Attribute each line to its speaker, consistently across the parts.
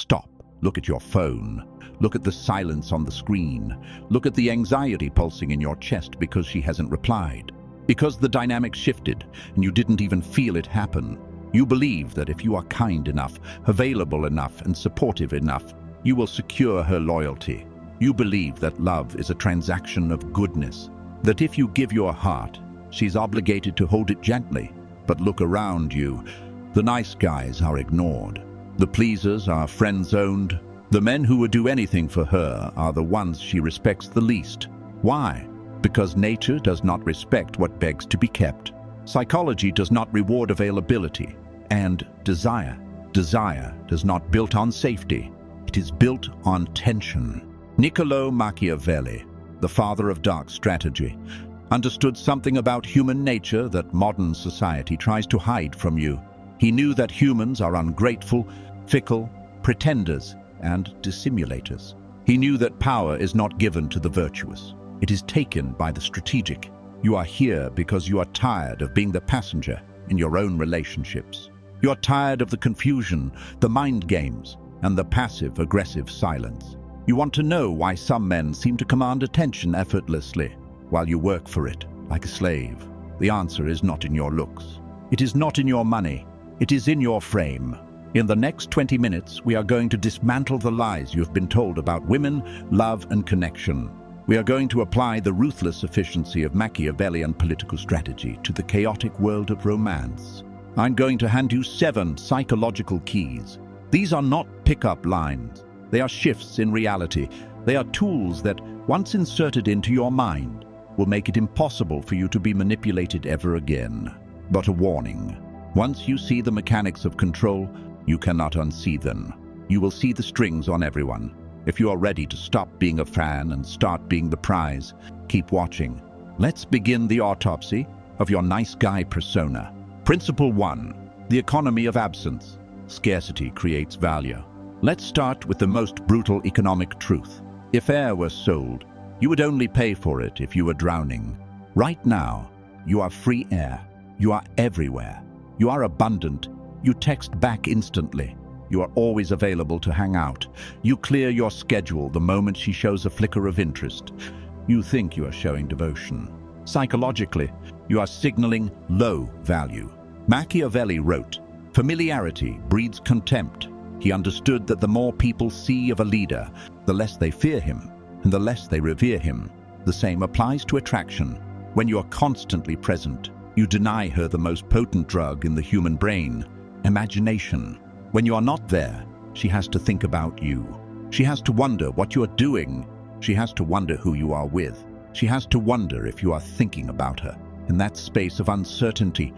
Speaker 1: Stop. Look at your phone. Look at the silence on the screen. Look at the anxiety pulsing in your chest because she hasn't replied. Because the dynamic shifted and you didn't even feel it happen. You believe that if you are kind enough, available enough, and supportive enough, you will secure her loyalty. You believe that love is a transaction of goodness, that if you give your heart, she's obligated to hold it gently. But look around you. The nice guys are ignored. The pleasers are friend-zoned. The men who would do anything for her are the ones she respects the least. Why? Because nature does not respect what begs to be kept. Psychology does not reward availability. And desire does not built on safety. It is built on tension. Niccolò Machiavelli, the father of dark strategy, understood something about human nature that modern society tries to hide from you. He knew that humans are ungrateful, fickle, pretenders, and dissimulators. He knew that power is not given to the virtuous. It is taken by the strategic. You are here because you are tired of being the passenger in your own relationships. You are tired of the confusion, the mind games, and the passive-aggressive silence. You want to know why some men seem to command attention effortlessly, while you work for it, like a slave. The answer is not in your looks. It is not in your money. It is in your frame. In the next 20 minutes, we are going to dismantle the lies you've been told about women, love, and connection. We are going to apply the ruthless efficiency of Machiavellian political strategy to the chaotic world of romance. I'm going to hand you 7 psychological keys. These are not pick-up lines. They are shifts in reality. They are tools that, once inserted into your mind, will make it impossible for you to be manipulated ever again. But a warning. Once you see the mechanics of control, you cannot unsee them. You will see the strings on everyone. If you are ready to stop being a fan and start being the prize, keep watching. Let's begin the autopsy of your nice guy persona. Principle 1. The economy of absence. Scarcity creates value. Let's start with the most brutal economic truth. If air were sold, you would only pay for it if you were drowning. Right now, you are free air. You are everywhere. You are abundant. You text back instantly. You are always available to hang out. You clear your schedule the moment she shows a flicker of interest. You think you are showing devotion. Psychologically, you are signaling low value. Machiavelli wrote, "Familiarity breeds contempt." He understood that the more people see of a leader, the less they fear him, and the less they revere him. The same applies to attraction. When you are constantly present, you deny her the most potent drug in the human brain, imagination. When you are not there, she has to think about you. She has to wonder what you are doing. She has to wonder who you are with. She has to wonder if you are thinking about her. In that space of uncertainty,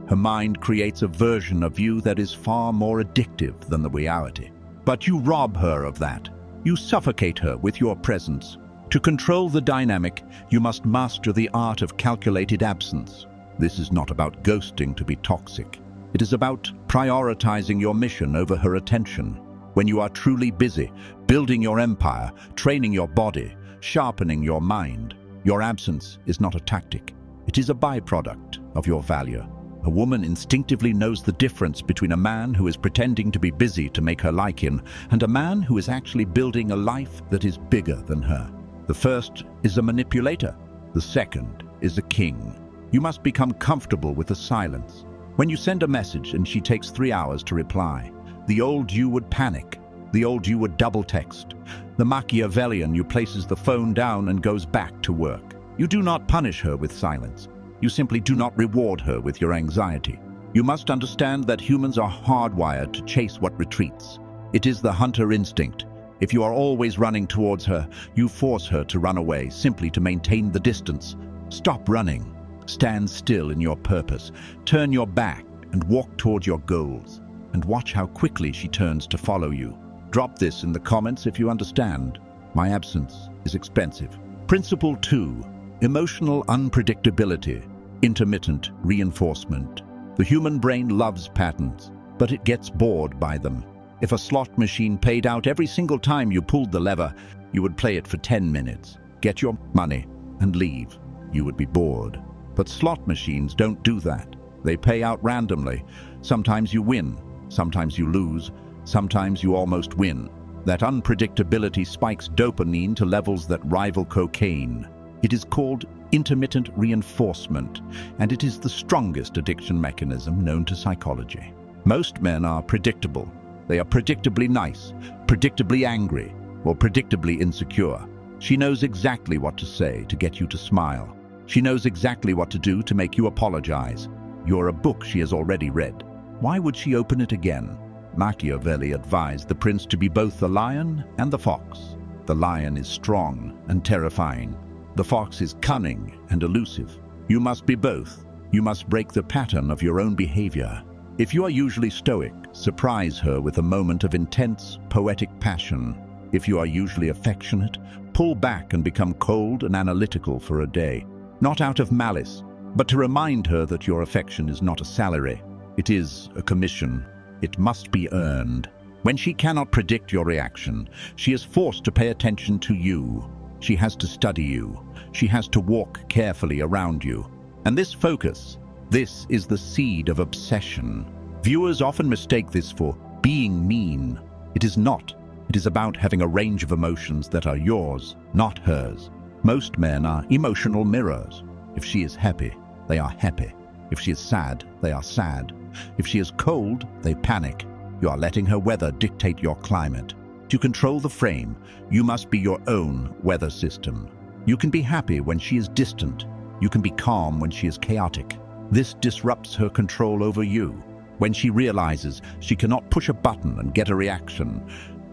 Speaker 1: her mind creates a version of you that is far more addictive than the reality. But you rob her of that. You suffocate her with your presence. To control the dynamic, you must master the art of calculated absence. This is not about ghosting to be toxic. It is about prioritizing your mission over her attention. When you are truly busy, building your empire, training your body, sharpening your mind, your absence is not a tactic. It is a byproduct of your value. A woman instinctively knows the difference between a man who is pretending to be busy to make her like him and a man who is actually building a life that is bigger than her. The first is a manipulator. The second is a king. You must become comfortable with the silence. When you send a message and she takes 3 hours to reply, the old you would panic. The old you would double text. The Machiavellian you places the phone down and goes back to work. You do not punish her with silence. You simply do not reward her with your anxiety. You must understand that humans are hardwired to chase what retreats. It is the hunter instinct. If you are always running towards her, you force her to run away simply to maintain the distance. Stop running. Stand still in your purpose. Turn your back and walk toward your goals. And watch how quickly she turns to follow you. Drop this in the comments if you understand. My absence is expensive. Principle 2. Emotional unpredictability. Intermittent reinforcement. The human brain loves patterns, but it gets bored by them. If a slot machine paid out every single time you pulled the lever, you would play it for 10 minutes, get your money, and leave. You would be bored. But slot machines don't do that. They pay out randomly. Sometimes you win, sometimes you lose, Sometimes you almost win. That unpredictability spikes dopamine to levels that rival cocaine. It is called intermittent reinforcement, and it is the strongest addiction mechanism known to psychology. Most men are predictable. They are predictably nice, predictably angry, or predictably insecure. She knows exactly what to say to get you to smile. She knows exactly what to do to make you apologize. You're a book she has already read. Why would she open it again? Machiavelli advised the prince to be both the lion and the fox. The lion is strong and terrifying. The fox is cunning and elusive. You must be both. You must break the pattern of your own behavior. If you are usually stoic, surprise her with a moment of intense, poetic passion. If you are usually affectionate, pull back and become cold and analytical for a day. Not out of malice, but to remind her that your affection is not a salary. It is a commission. It must be earned. When she cannot predict your reaction, she is forced to pay attention to you. She has to study you. She has to walk carefully around you. And this focus, this is the seed of obsession. Viewers often mistake this for being mean. It is not. It is about having a range of emotions that are yours, not hers. Most men are emotional mirrors. If she is happy, they are happy. If she is sad, they are sad. If she is cold, they panic. You are letting her weather dictate your climate. To control the frame, you must be your own weather system. You can be happy when she is distant. You can be calm when she is chaotic. This disrupts her control over you. When she realizes she cannot push a button and get a reaction,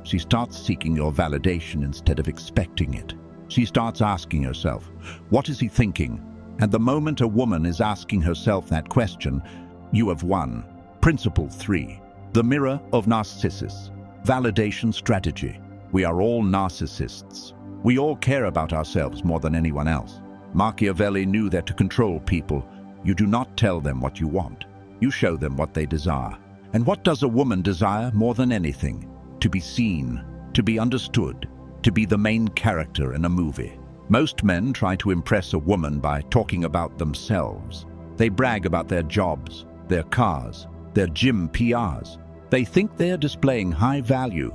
Speaker 1: she starts seeking your validation instead of expecting it. She starts asking herself, what is he thinking? And the moment a woman is asking herself that question, you have won. Principle 3. The mirror of Narcissus. Validation strategy. We are all narcissists. We all care about ourselves more than anyone else. Machiavelli knew that to control people, you do not tell them what you want. You show them what they desire. And what does a woman desire more than anything? To be seen, to be understood, to be the main character in a movie. Most men try to impress a woman by talking about themselves. They brag about their jobs, their cars, their gym PRs. They think they are displaying high value.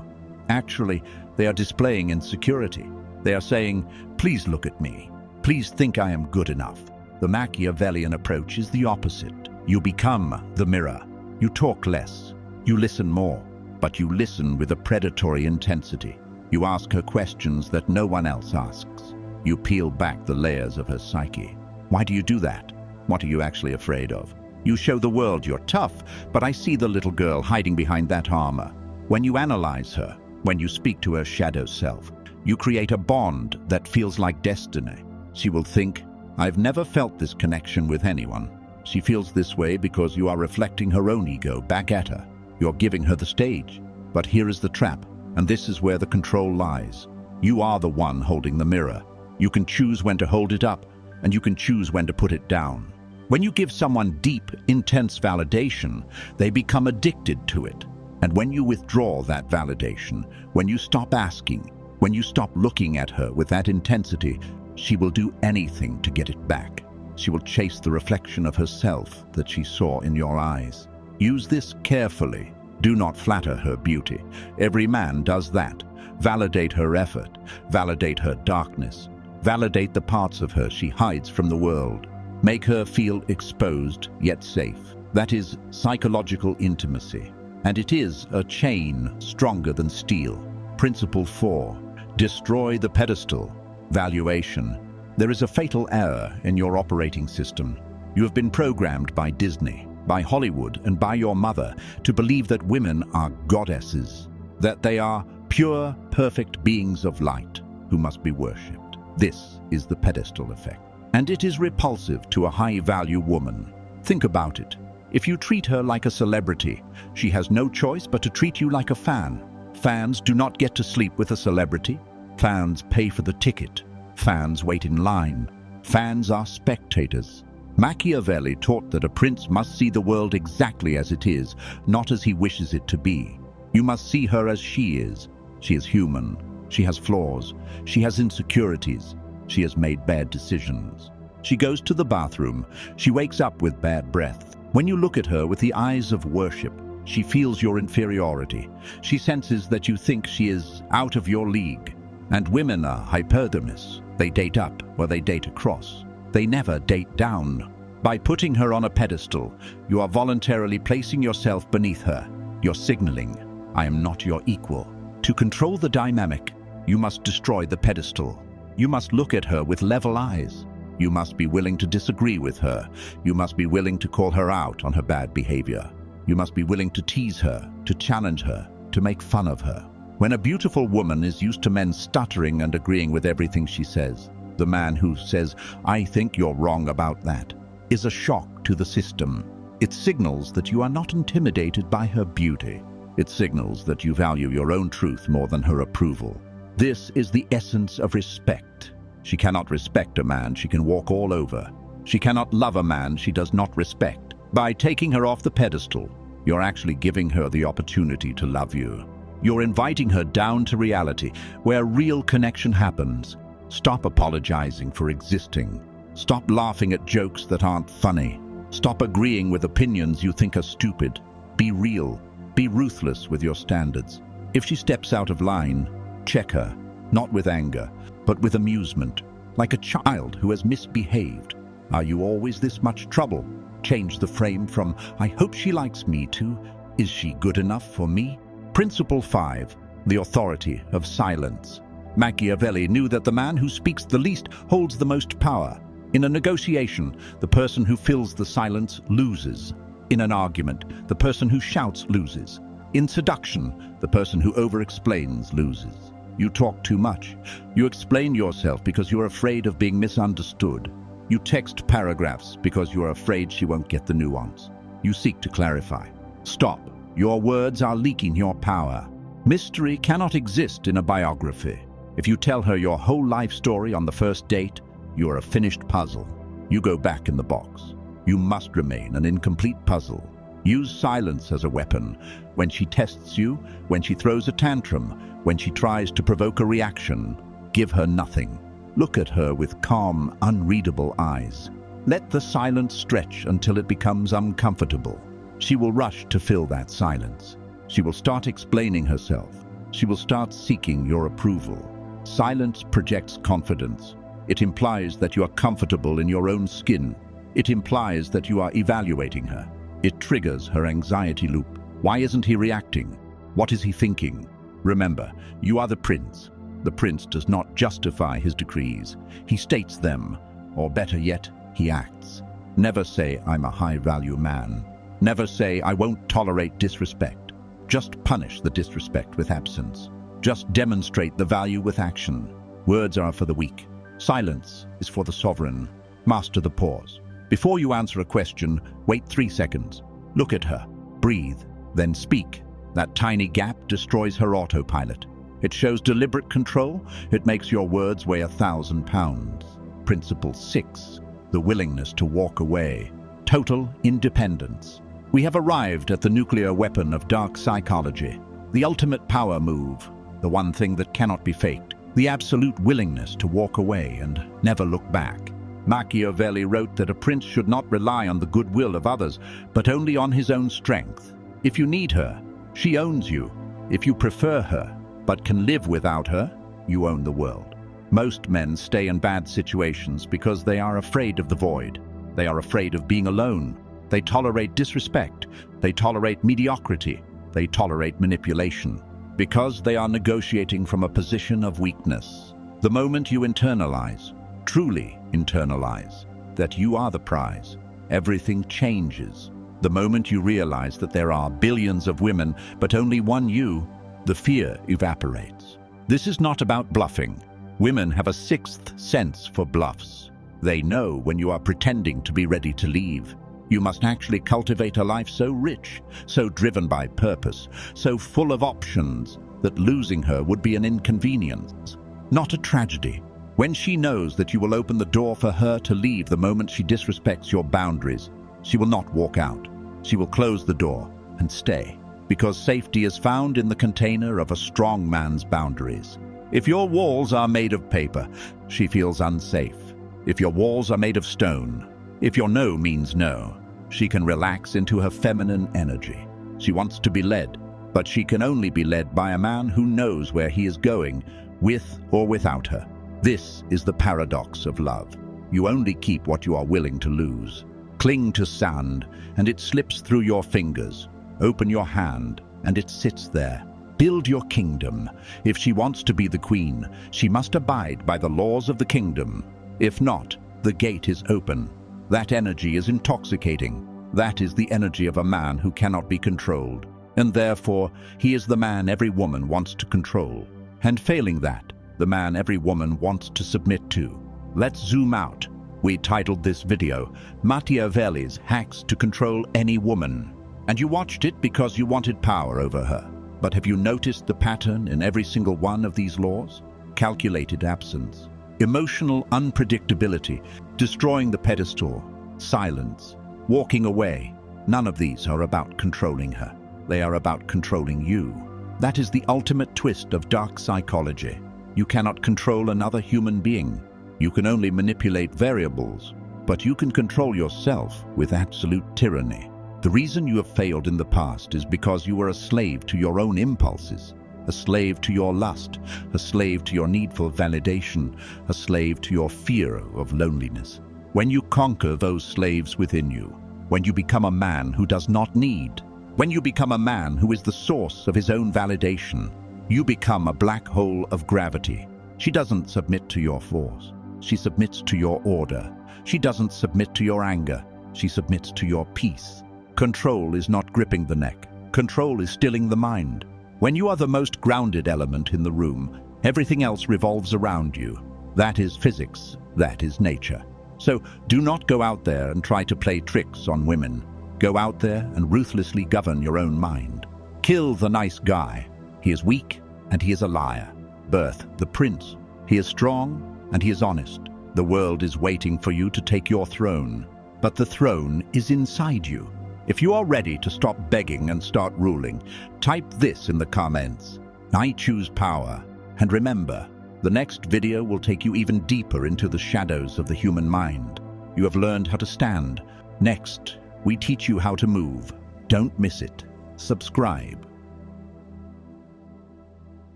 Speaker 1: Actually, they are displaying insecurity. They are saying, please look at me. Please think I am good enough. The Machiavellian approach is the opposite. You become the mirror. You talk less. You listen more. But you listen with a predatory intensity. You ask her questions that no one else asks. You peel back the layers of her psyche. Why do you do that? What are you actually afraid of? You show the world you're tough, but I see the little girl hiding behind that armor. When you analyze her, when you speak to her shadow self, you create a bond that feels like destiny. She will think, I've never felt this connection with anyone. She feels this way because you are reflecting her own ego back at her. You're giving her the stage. But here is the trap, and this is where the control lies. You are the one holding the mirror. You can choose when to hold it up, and you can choose when to put it down. When you give someone deep, intense validation, they become addicted to it. And when you withdraw that validation, when you stop asking, when you stop looking at her with that intensity, she will do anything to get it back. She will chase the reflection of herself that she saw in your eyes. Use this carefully. Do not flatter her beauty. Every man does that. Validate her effort. Validate her darkness. Validate the parts of her she hides from the world. Make her feel exposed yet safe. That is psychological intimacy. And it is a chain stronger than steel. Principle 4. Destroy the pedestal. Valuation. There is a fatal error in your operating system. You have been programmed by Disney, by Hollywood, and by your mother to believe that women are goddesses, that they are pure, perfect beings of light who must be worshipped. This is the pedestal effect. And it is repulsive to a high-value woman. Think about it. If you treat her like a celebrity, she has no choice but to treat you like a fan. Fans do not get to sleep with a celebrity. Fans pay for the ticket. Fans wait in line. Fans are spectators. Machiavelli taught that a prince must see the world exactly as it is, not as he wishes it to be. You must see her as she is. She is human. She has flaws. She has insecurities. She has made bad decisions. She goes to the bathroom. She wakes up with bad breath. When you look at her with the eyes of worship, She feels your inferiority. She senses that you think she is out of your league. And women are hypodermis. They date up or they date across. They never date down. By putting her on a pedestal, you are voluntarily placing yourself beneath her. You're signaling, I am not your equal. To control the dynamic, you must destroy the pedestal. You must look at her with level eyes. You must be willing to disagree with her. You must be willing to call her out on her bad behavior. You must be willing to tease her, to challenge her, to make fun of her. When a beautiful woman is used to men stuttering and agreeing with everything she says, the man who says, I think you're wrong about that, is a shock to the system. It signals that you are not intimidated by her beauty. It signals that you value your own truth more than her approval. This is the essence of respect. She cannot respect a man she can walk all over. She cannot love a man she does not respect. By taking her off the pedestal, you're actually giving her the opportunity to love you. You're inviting her down to reality, where real connection happens. Stop apologizing for existing. Stop laughing at jokes that aren't funny. Stop agreeing with opinions you think are stupid. Be real. Be ruthless with your standards. If she steps out of line, check her, not with anger, but with amusement, like a child who has misbehaved. Are you always this much trouble? Change the frame from, I hope she likes me, to, is she good enough for me? Principle 5. The authority of silence. Machiavelli knew that the man who speaks the least holds the most power. In a negotiation, the person who fills the silence loses. In an argument, the person who shouts loses. In seduction, the person who over-explains loses. You talk too much. You explain yourself because you're afraid of being misunderstood. You text paragraphs because you're afraid she won't get the nuance. You seek to clarify. Stop. Your words are leaking your power. Mystery cannot exist in a biography. If you tell her your whole life story on the first date, you are a finished puzzle. You go back in the box. You must remain an incomplete puzzle. Use silence as a weapon. When she tests you, when she throws a tantrum, when she tries to provoke a reaction, give her nothing. Look at her with calm, unreadable eyes. Let the silence stretch until it becomes uncomfortable. She will rush to fill that silence. She will start explaining herself. She will start seeking your approval. Silence projects confidence. It implies that you are comfortable in your own skin. It implies that you are evaluating her. It triggers her anxiety loop. Why isn't he reacting? What is he thinking? Remember, you are the prince. The prince does not justify his decrees. He states them, or better yet, he acts. Never say, I'm a high-value man. Never say, I won't tolerate disrespect. Just punish the disrespect with absence. Just demonstrate the value with action. Words are for the weak. Silence is for the sovereign. Master the pause. Before you answer a question, wait 3 seconds. Look at her. Breathe. Then speak. That tiny gap destroys her autopilot. It shows deliberate control. It makes your words weigh 1,000 pounds. Principle 6. The willingness to walk away. Total independence. We have arrived at the nuclear weapon of dark psychology. The ultimate power move. The one thing that cannot be faked. The absolute willingness to walk away and never look back. Machiavelli wrote that a prince should not rely on the goodwill of others, but only on his own strength. If you need her, she owns you. If you prefer her, but can live without her, you own the world. Most men stay in bad situations because they are afraid of the void. They are afraid of being alone. They tolerate disrespect. They tolerate mediocrity. They tolerate manipulation. Because they are negotiating from a position of weakness. The moment you internalize, truly internalize, that you are the prize, everything changes. The moment you realize that there are billions of women, but only one you, the fear evaporates. This is not about bluffing. Women have a sixth sense for bluffs. They know when you are pretending to be ready to leave. You must actually cultivate a life so rich, so driven by purpose, so full of options, that losing her would be an inconvenience, not a tragedy. When she knows that you will open the door for her to leave the moment she disrespects your boundaries, she will not walk out. She will close the door and stay, because safety is found in the container of a strong man's boundaries. If your walls are made of paper, she feels unsafe. If your walls are made of stone, if your no means no, she can relax into her feminine energy. She wants to be led, but she can only be led by a man who knows where he is going, with or without her. This is the paradox of love. You only keep what you are willing to lose. Cling to sand, and it slips through your fingers. Open your hand, and it sits there. Build your kingdom. If she wants to be the queen, she must abide by the laws of the kingdom. If not, the gate is open. That energy is intoxicating. That is the energy of a man who cannot be controlled, and therefore he is the man every woman wants to control. And failing that, the man every woman wants to submit to. Let's zoom out. We titled this video, Machiavelli's Hacks to Control Any Woman. And you watched it because you wanted power over her. But have you noticed the pattern in every single one of these laws? Calculated absence, emotional unpredictability, destroying the pedestal, silence, walking away. None of these are about controlling her. They are about controlling you. That is the ultimate twist of dark psychology. You cannot control another human being. You can only manipulate variables, but you can control yourself with absolute tyranny. The reason you have failed in the past is because you were a slave to your own impulses, a slave to your lust, a slave to your needful validation, a slave to your fear of loneliness. When you conquer those slaves within you, when you become a man who does not need, when you become a man who is the source of his own validation, you become a black hole of gravity. She doesn't submit to your force. She submits to your order. She doesn't submit to your anger. She submits to your peace. Control is not gripping the neck. Control is stilling the mind. When you are the most grounded element in the room, everything else revolves around you. That is physics. That is nature. So do not go out there and try to play tricks on women. Go out there and ruthlessly govern your own mind. Kill the nice guy. He is weak and he is a liar. Birth the prince. He is strong and he is honest. The world is waiting for you to take your throne, but the throne is inside you. If you are ready to stop begging and start ruling, type this in the comments. I choose power. And remember, the next video will take you even deeper into the shadows of the human mind. You have learned how to stand. Next, we teach you how to move. Don't miss it. Subscribe.